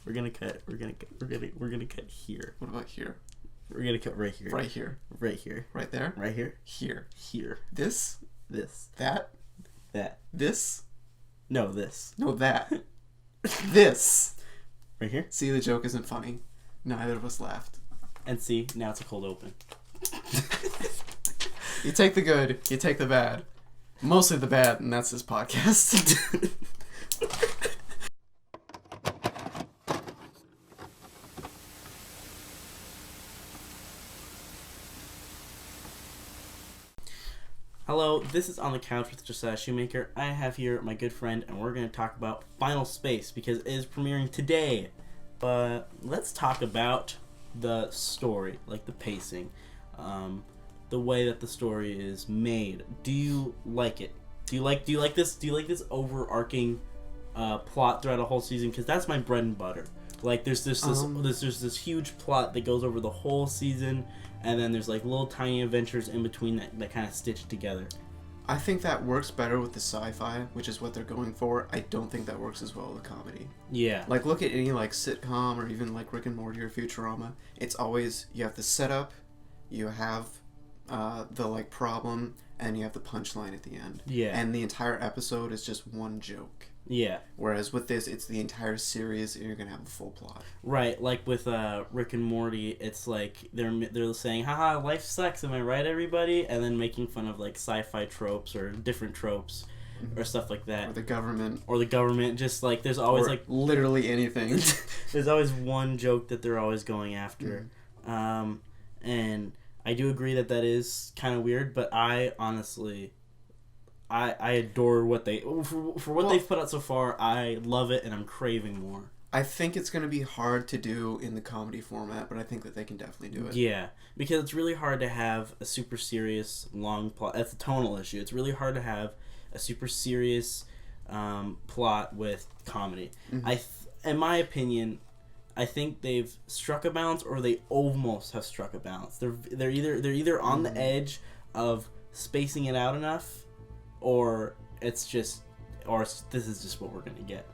We're gonna cut here. What about here? We're gonna cut right here. Right here. Right here. Right there. Right here. Here. Here. This. That. This. No, this. No, that. This. Right here. See, the joke isn't funny. Neither of us laughed. And see, now it's a cold open. You take the good, you take the bad. Mostly the bad, and that's this podcast. Hello, this is On the Couch with Josiah Shoemaker. I have here my good friend, and we're going to talk about Final Space because it is premiering today. But let's talk about the story, like the pacing, the way that the story is made. Do you like it? Do you like this? Do you like this overarching plot throughout a whole season? Because that's my bread and butter. Like there's this huge plot that goes over the whole season. And then there's like little tiny adventures in between that kind of stitch together. I think that works better with the sci-fi, which is what they're going for. I don't think that works as well with comedy. Yeah. Like look at any like sitcom or even like Rick and Morty or Futurama. It's always you have the setup, you have the like problem, and you have the punchline at the end. Yeah. And the entire episode is just one joke. Yeah. Whereas with this, it's the entire series, and you're gonna have the full plot. Right, like with Rick and Morty, it's like they're saying, "Haha, life sucks." Am I right, everybody? And then making fun of like sci-fi tropes or different tropes, or stuff like that. Or the government. Just like there's always or like literally anything. There's always one joke that they're always going after, and I do agree that is kind of weird. But I honestly. I adore what they've put out so far. I love it, and I'm craving more. I think it's going to be hard to do in the comedy format, but I think that they can definitely do it. Yeah, because it's really hard to have a super serious, long plot. That's a tonal issue. It's really hard to have a super serious plot with comedy. Mm-hmm. In my opinion, I think they've struck a balance, or they almost have struck a balance. They're either on the edge of spacing it out enough, or this is just what we're gonna get.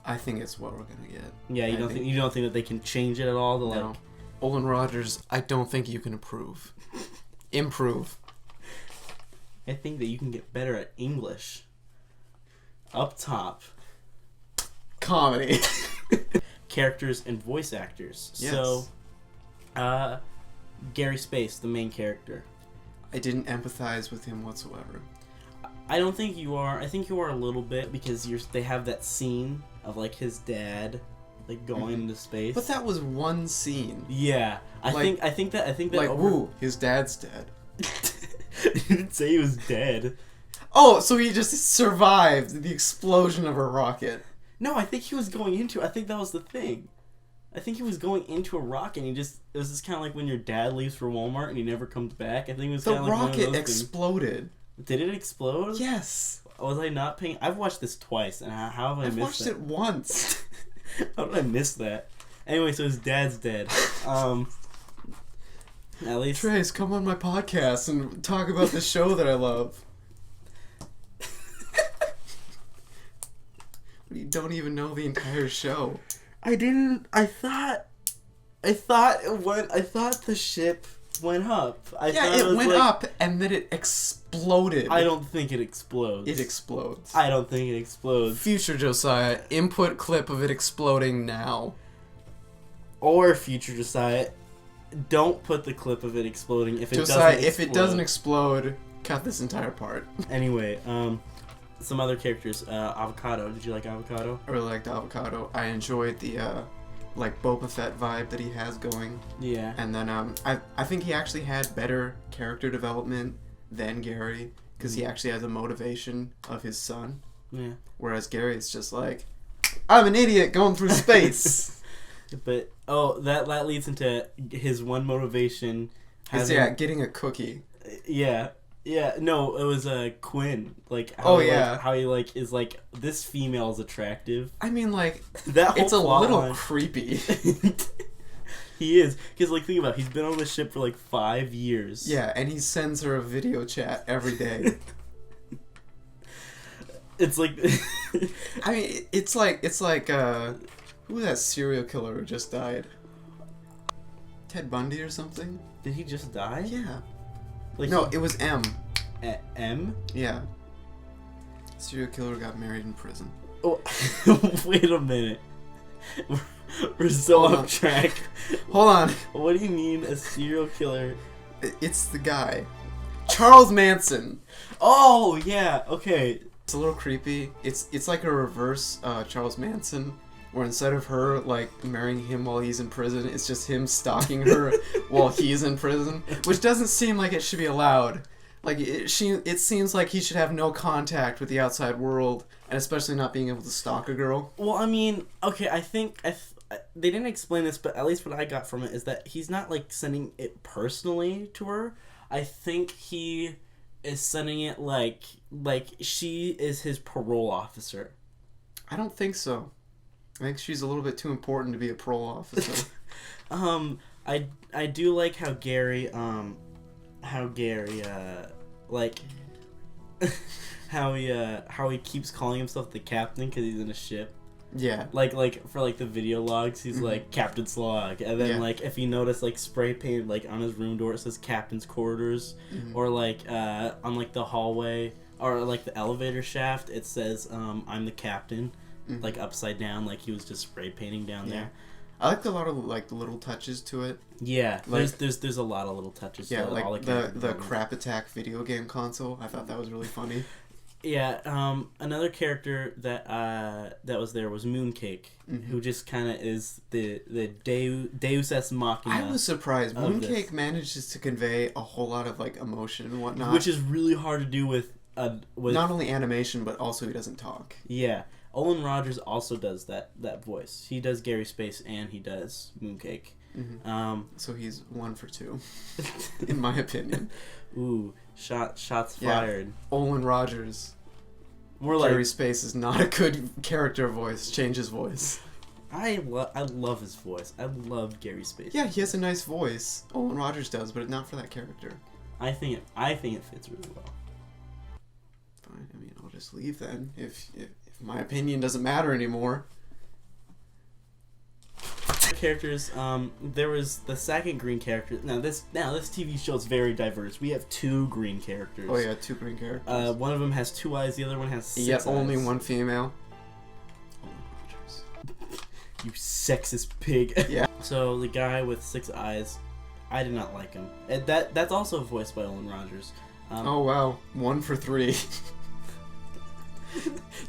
I think it's what we're gonna get. Yeah, you don't think that they can change it at all? No. Olan Rogers, I don't think you can improve. I think that you can get better at English. Up top. Comedy. Characters and voice actors. Yes. So, Gary Space, the main character. I didn't empathize with him whatsoever. I don't think you are. I think you are a little bit because they have that scene of like his dad like going into space. But that was one scene. Yeah. I think that like woo, his dad's dead. He didn't say he was dead. Oh, so he just survived the explosion of a rocket. No, I think he was going into I think that was the thing. I think he was going into a rocket and it was just kind of like when your dad leaves for Walmart and he never comes back. I think it was kind of like one of those rocket exploded. Things. Did it explode? Yes. Was I not paying? I've watched this twice, and how have I missed that? I've watched it once. How did I miss that? Anyway, so his dad's dead. At least Trace, come on my podcast and talk about the show that I love. You don't even know the entire show. I didn't. I thought the ship went up. It went up and then it exploded. I don't think it explodes. It explodes. I don't think it explodes. Future Josiah, input clip of it exploding now. Or future Josiah, don't put the clip of it exploding if it Josiah, doesn't explode. if it doesn't explode, cut this entire part. Anyway, some other characters. Avocado. Did you like Avocado? I really liked Avocado. I enjoyed the like Boba Fett vibe that he has going. Yeah. And then I think he actually had better character development than Gary because he actually has a motivation of his son. Yeah. Whereas Gary is just like, I'm an idiot going through space. But that leads into his one motivation. Getting a cookie. Yeah. Yeah, no, it was Quinn. Like, how he like is like, this female is attractive. I mean, like, that whole it's a little creepy. He is, because like, think about it, he's been on the ship for like 5 years. Yeah, and he sends her a video chat every day. It's like, I mean, it's like Who was that serial killer who just died? Ted Bundy or something? Did he just die? Yeah. Like No, it was M. M? Yeah. Serial killer got married in prison. Oh, wait a minute. We're so Hold off on. track. Hold on. What do you mean a serial killer? It's the guy. Charles Manson. Oh, yeah, okay. It's a little creepy. It's like a reverse Charles Manson, where instead of her like marrying him while he's in prison, it's just him stalking her while he's in prison, which doesn't seem like it should be allowed. Like it seems like he should have no contact with the outside world, and especially not being able to stalk a girl. Well, I mean, okay, I think they didn't explain this, but at least what I got from it is that he's not like sending it personally to her. I think he is sending it like she is his parole officer. I don't think so. I think she's a little bit too important to be a parole officer. I do like how Gary like how he keeps calling himself the captain because he's in a ship. Yeah. Like for like the video logs, he's like Captain Slog, and then like if you notice like spray paint like on his room door it says Captain's Quarters, or like on like the hallway or like the elevator shaft it says I'm the captain, like upside down, like he was just spray painting down there. I liked a lot of like the little touches to it. Yeah, like, there's a lot of little touches. Yeah, to like all the Crap Attack video game console. I thought that was really funny. Yeah, another character that was there was Mooncake, who just kind of is the Deus Ex Machina. I was surprised. Mooncake manages to convey a whole lot of like emotion and whatnot, which is really hard to do with not only animation but also he doesn't talk. Yeah, Olan Rogers also does that voice. He does Gary Space and he does Mooncake. So he's 1 for 2, in my opinion. Ooh, shots fired. Olan Rogers. Gary Space is not a good character voice. Change his voice. I love his voice. I love Gary Space. Yeah, he has a nice voice. Olan Rogers does, but not for that character. I think it fits really well. Fine. I mean, I'll just leave then. If my opinion doesn't matter anymore. Characters, there was the second green character. Now this TV show is very diverse. We have 2 green characters. Oh yeah, 2 green characters. One of them has 2 eyes, the other one has 6 Yet eyes. only one female. Olan Rogers. You sexist pig. Yeah. So the guy with 6 eyes, I did not like him. That's also voiced by Olan Rogers. Oh wow, 1 for 3.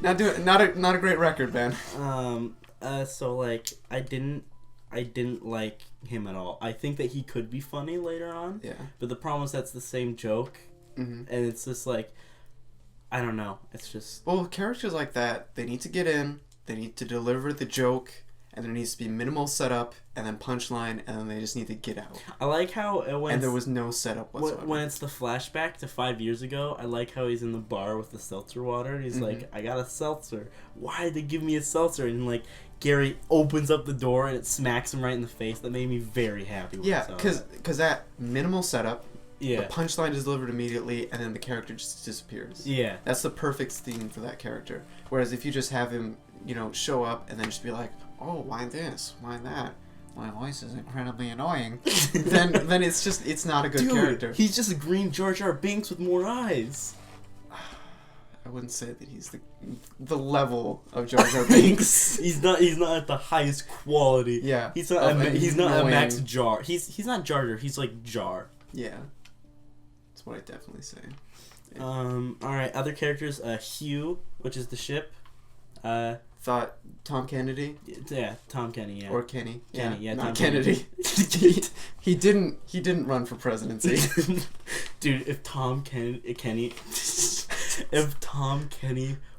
Not a great record, Ben. So like I didn't like him at all. I think that he could be funny later on. Yeah. But the problem is that's the same joke, and it's just like, I don't know. It's just characters like that, they need to get in, they need to deliver the joke, and there needs to be minimal setup and then punchline, and then they just need to get out. I like how and there was no setup whatsoever. When it's the flashback to 5 years ago, I like how he's in the bar with the seltzer water, and he's like, I got a seltzer. Why did they give me a seltzer? And like, Gary opens up the door and it smacks him right in the face. That made me very happy. Yeah, because that minimal setup, the yeah, punchline is delivered immediately, and then the character just disappears. yeah, That's the perfect theme for that character. Whereas if you just have him, show up and then just be like, oh, why this? Why that? My voice is incredibly annoying. then it's not a good character. He's just a green Jar Jar Binks with more eyes. I wouldn't say that he's the level of Jar Jar Binks. he's not at the highest quality. Yeah. He's not a Max Jar. He's not Jar Jar. He's like Jar. Yeah. That's what I definitely say. Yeah. All right. Other characters. Hugh, which is the ship. Thought Tom Kennedy. Yeah, Tom Kenny. Yeah. Or Kenny. Kenny. Yeah, not Tom Kennedy. he didn't run for presidency. Dude, if Tom Kenny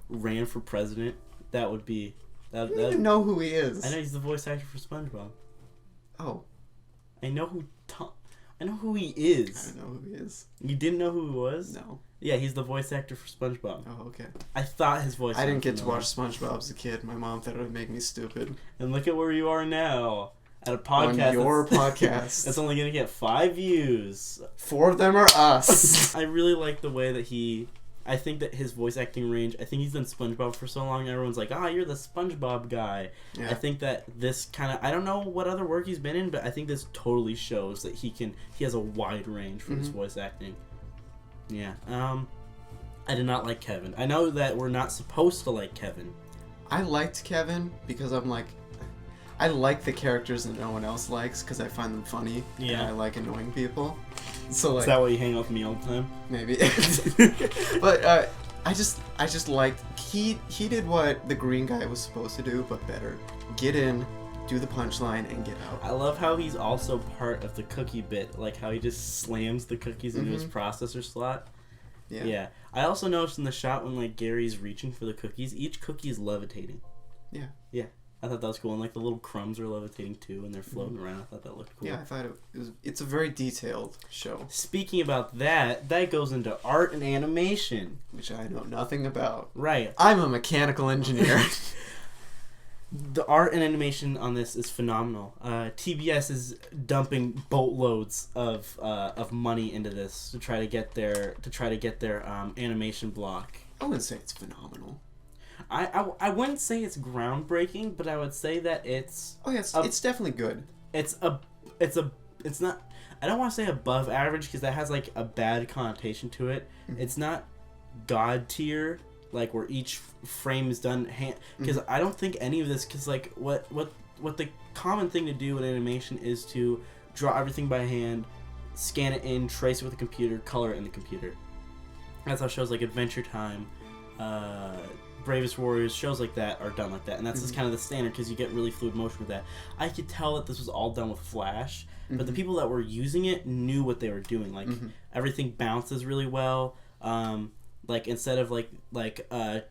ran for president, that would be. I don't even know who he is. I know he's the voice actor for SpongeBob. Oh. I know who he I is. don't know who he is. You didn't know who he was? No. Yeah, he's the voice actor for SpongeBob. Oh, okay. I thought his voice. I didn't get to watch SpongeBob as a kid. My mom thought it would make me stupid. And look at where you are now. At a podcast. On your podcast. That's only going to get 5 views. 4 of them are us. I really like the way that I think that his voice acting range, I think he's done SpongeBob for so long, everyone's like, you're the SpongeBob guy. Yeah. I think that this kind of, I don't know what other work he's been in, but I think this totally shows that he has a wide range for his voice acting. Yeah. I did not like Kevin. I know that we're not supposed to like Kevin. I liked Kevin because I'm like, I like the characters that no one else likes because I find them funny. Yeah. And I like annoying people. So like, Is that why you hang out with me all the time? maybe. But I just liked he did what the green guy was supposed to do, but better. Get in, do the punchline, and get out. I love how he's also part of the cookie bit, like how he just slams the cookies into his processor slot. Yeah. I also noticed in the shot when like Gary's reaching for the cookies, each cookie is levitating. Yeah. Yeah. I thought that was cool, and like the little crumbs are levitating too, and they're floating around. I thought that looked cool. Yeah, I thought it's a very detailed show. Speaking about that goes into art and animation, Which I know nothing about. right? I'm a mechanical engineer. The art and animation on this is phenomenal. TBS is dumping boatloads of money into this to try to get their animation block. I wouldn't say it's phenomenal. I wouldn't say it's groundbreaking, but I would say that it's It's definitely good. it's not. I don't want to say above average because that has like a bad connotation to it. It's not god tier, like where each frame is done because I don't think any of this, because like what the common thing to do in animation is to draw everything by hand, scan it in, trace it with a computer, color it in the computer. That's how shows like Adventure Time, Bravest Warriors, shows like that are done like that, and that's just kind of the standard because you get really fluid motion with that. I could tell that this was all done with Flash, but the people that were using it knew what they were doing. Like everything bounces really well. Like instead of like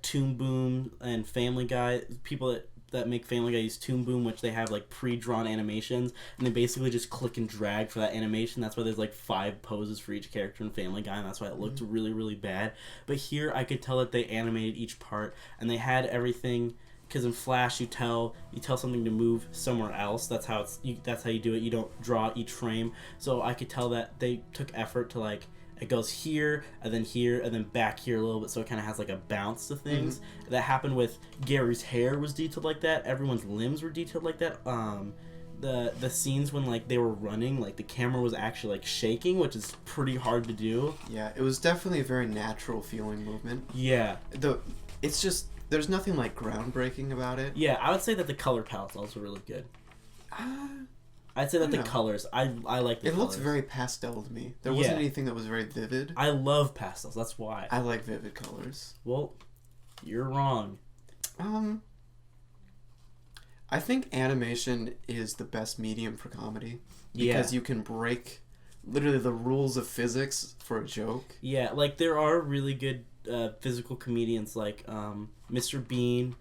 Toon Boom and Family Guy, people that make Family Guy use Toon Boom, which they have like pre-drawn animations, and they basically just click and drag for that animation. That's why there's like 5 poses for each character in Family Guy, and that's why it looked really, really bad. But here I could tell that they animated each part, and they had everything. Because in Flash, you tell something to move somewhere else. That's how you do it. You don't draw each frame. So I could tell that they took effort to like, it goes here, and then back here a little bit, so it kind of has like a bounce to things. That happened with Gary's hair was detailed like that. Everyone's limbs were detailed like that. The scenes when like they were running, like the camera was actually like shaking, which is pretty hard to do. Yeah, it was definitely a very natural feeling movement. Yeah. It's just there's nothing like groundbreaking about it. Yeah, I would say that the color palette's also really good. I'd say that the colors, I like the colors. It looks very pastel to me. There wasn't anything that was very vivid. I love pastels, that's why. I like vivid colors. Well, you're wrong. I think animation is the best medium for comedy. Because you can break literally the rules of physics for a joke. Yeah, like there are really good physical comedians like Mr. Bean,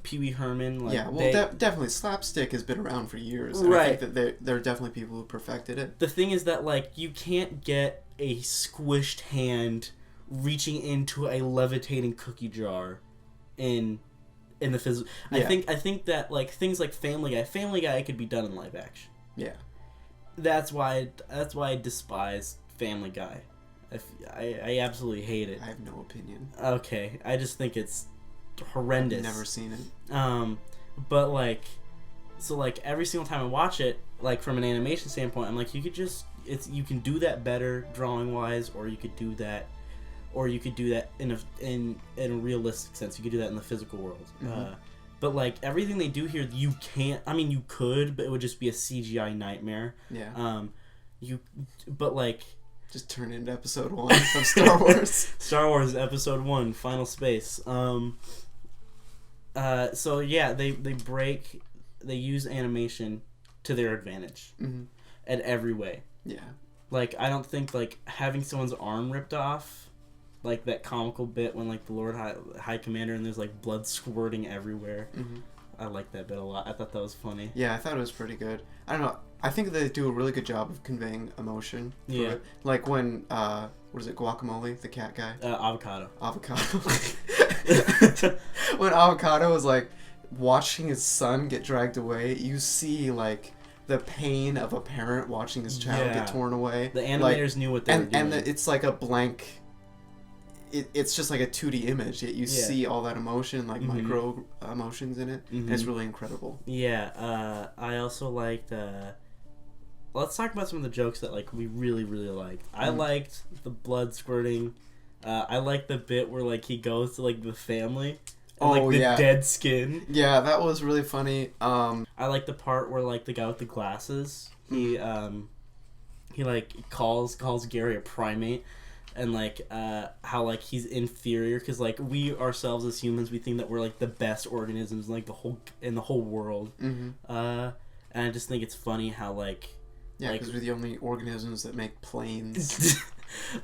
Pee Wee Herman. Like, yeah, well, definitely slapstick has been around for years. And I think that there are definitely people who perfected it. The thing is that like you can't get a squished hand reaching into a levitating cookie jar in the physical. Yeah. I think that like things like Family Guy could be done in live action. Yeah, that's why I despise Family Guy. I absolutely hate it. I have no opinion. Okay, I just think it's horrendous. I've never seen it. But like, so like every single time I watch it, like from an animation standpoint, I'm like, you can do that better drawing wise, or you could do that in a realistic sense. You could do that in the physical world. But like everything they do here, you can't. I mean, you could, but it would just be a CGI nightmare. Yeah. But like. Just turn it into episode 1 of Star Wars. Star Wars Episode 1, Final Space. So yeah, they use animation to their advantage at every way. Yeah. Like I don't think like having someone's arm ripped off, like that comical bit when like the Lord High Commander and there's like blood squirting everywhere. I like that bit a lot. I thought that was funny. Yeah, I thought it was pretty good. I don't know. I think they do a really good job of conveying emotion. Yeah. It. Like when, what is it, Guacamole, the cat guy? Avocado. When Avocado was like watching his son get dragged away, you see like the pain of a parent watching his child get torn away. The animators knew what they were doing. And it's like a blank it's just like a 2D image, yet you see all that emotion, like micro emotions in it, and it's really incredible. Yeah, I also liked. Let's talk about some of the jokes that like we really liked. I liked the blood squirting. I liked the bit where like he goes to like the family. And, like the dead skin. Yeah, that was really funny. I like the part where like the guy with the glasses, he like calls Gary a primate, and like how like he's inferior because like we ourselves as humans, we think that we're like the best organisms in, like the whole world. And I just think it's funny how like because we're the only organisms that make planes.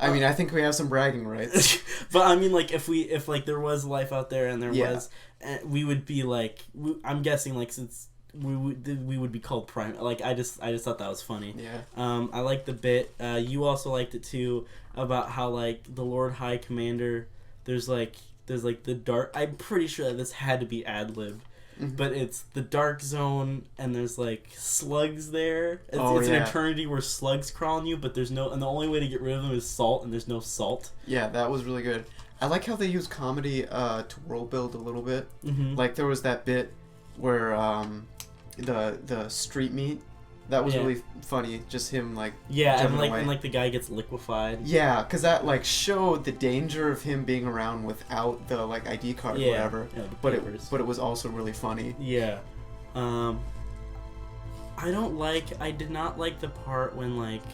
I mean, I think we have some bragging rights. But I mean, like, if like there was life out there and there was, we would be like, I'm guessing like since we would be called prime. Like I just thought that was funny. Yeah. I liked the bit. You also liked it too about how like the Lord High Commander. There's like the dark. I'm pretty sure that this had to be ad-libbed. But it's the dark zone, and there's like slugs there. It's an eternity where slugs crawl on you, but there's no, and the only way to get rid of them is salt, and there's no salt. Yeah, that was really good. I like how they use comedy to world build a little bit. Like there was that bit where the street meat. That was really funny. Just him like and like the guy gets liquefied. Yeah, because that like showed the danger of him being around without the like ID card or whatever. Yeah, but it was also really funny. Yeah, I did not like the part when like,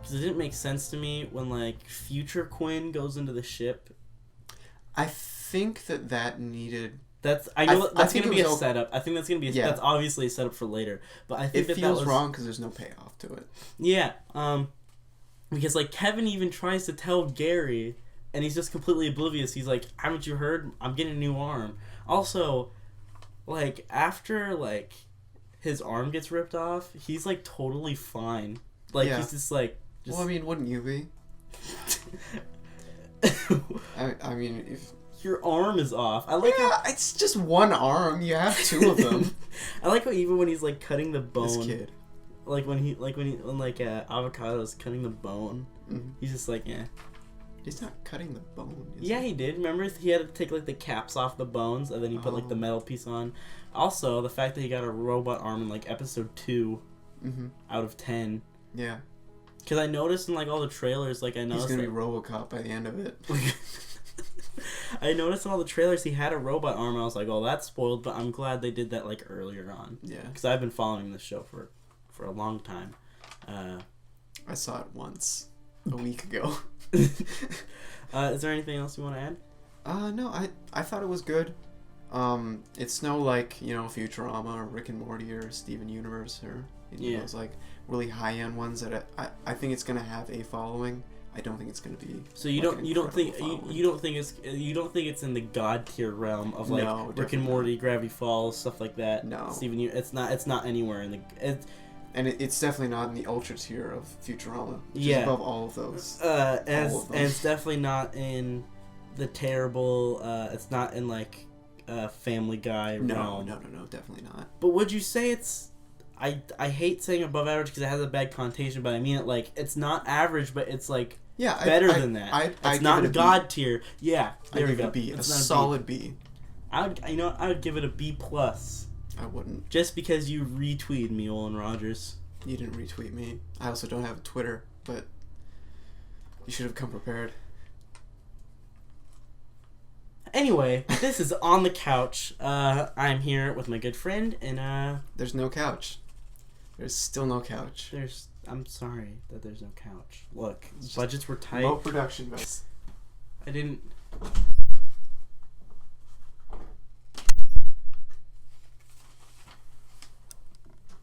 because it didn't make sense to me when like Future Quinn goes into the ship. I think that needed. That's going to be a setup. I think that's going to be that's obviously a setup for later. But I think it feels wrong because there's no payoff to it. Yeah, because like Kevin even tries to tell Gary, and he's just completely oblivious. He's like, "Haven't you heard? I'm getting a new arm." Also, like after like his arm gets ripped off, he's like totally fine. Like he's just like. Well, I mean, wouldn't you be? I mean, if. Your arm is off. It's just one arm. You have two of them. I like how even when he's like cutting the bone, this kid, like when Avocado's cutting the bone, he's just like, He's not cutting the bone. He did. Remember, he had to take like the caps off the bones, and then he put like the metal piece on. Also, the fact that he got a robot arm in like episode 2 out of 10. Yeah. Because I noticed in like all the trailers, like I noticed he's gonna be RoboCop by the end of it. I noticed in all the trailers he had a robot arm. I was like, "Oh, that's spoiled." But I'm glad they did that like earlier on. Yeah. Because I've been following this show for a long time. I saw it once a week ago. Is there anything else you want to add? No. I thought it was good. It's no like Futurama or Rick and Morty or Steven Universe or those like really high end ones that I think it's gonna have a following. I don't think it's gonna be. So you don't think it's in the god tier realm of like Rick and Morty, Gravity Falls, stuff like that. No, Steven, it's not anywhere in the. It's definitely not in the ultra tier of Futurama. Which is above all of those. And it's definitely not in the terrible. It's not in like Family Guy realm. No, definitely not. But would you say it's? I hate saying above average because it has a bad connotation, but I mean it like it's not average, but it's like better than that. It's not god tier. Yeah, there we go. It's a solid B. I would give it a B plus. I wouldn't. Just because you retweeted me, Olan Rogers. You didn't retweet me. I also don't have a Twitter, but you should have come prepared. Anyway, this is On the Couch. I'm here with my good friend, and there's no couch. There's still no couch. I'm sorry that there's no couch. Look, budgets were tight. Low production best. I didn't